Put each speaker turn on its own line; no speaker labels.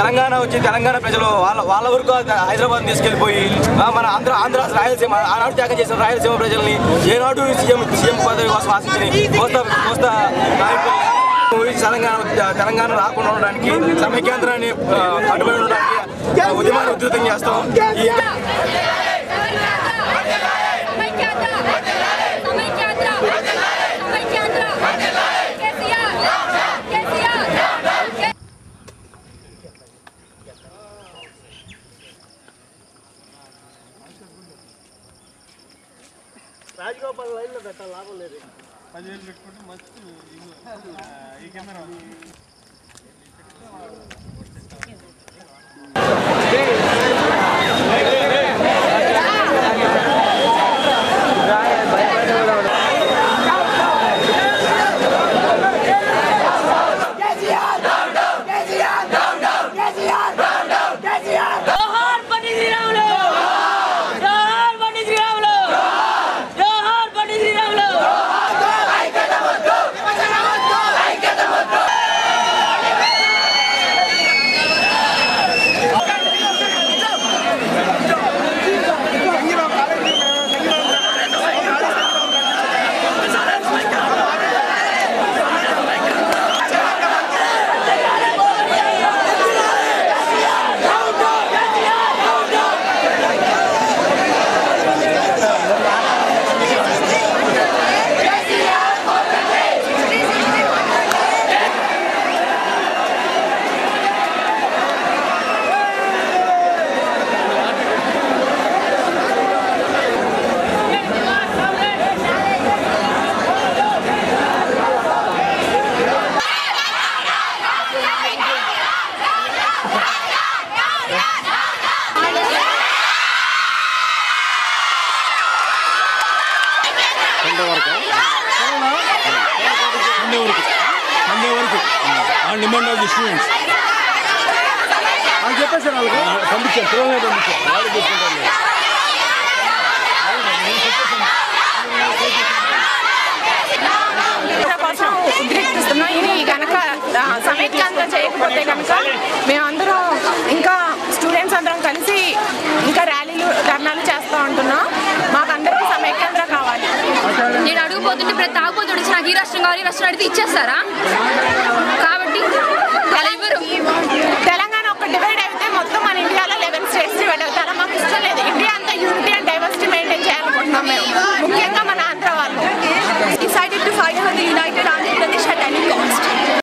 తెలంగాణ వచ్చి తెలంగాణ ప్రజలు వాళ్ళ వరకు హైదరాబాద్ తీసుకెళ్లిపోయి మన ఆంధ్ర రాయలసీమ ఆనాడు త్యాగం చేసిన రాయలసీమ ప్రజల్ని ఏనాడు సీఎం పదవి కోసం ఆశించి కోస్తా తెలంగాణ రాకుండా ఉండడానికి సమైక్యాంధ్రాన్ని అడ్డుపడి ఉండడానికి ఉద్యమాన్ని ఉధృతం చేస్తాం.
రాజగోపాల్ లైన్లో పెట్టాలి, లాభం లేదు. 10,000 పెట్టుకుంటే మస్తు ఈ camera demand of the students అని చెప్పేసారు. వాళ్ళకి పంపించారు, పిల్లలనే పంపించారు, వాళ్ళు చూసుకుంటారు.
కోసం ఉద్రిక్తిస్తున్నాం. ఇది కనుక సమైక్యాంధ్ర చేయకపోతే కనుక మేమందరం ఇంకా స్టూడెంట్స్ అందరం కలిసి ఇంకా ర్యాలీలు ధర్నాలు చేస్తూ ఉంటున్నాం. మాకందరికీ సమైక్యాంధ్ర కావాలి.
నేను అడుగుపోతుంటే ప్రతి తాగుపోతు నాకు ఈ రాష్ట్రం కావాలి, ఈ రాష్ట్రం అడిగితే ఇచ్చేస్తారా?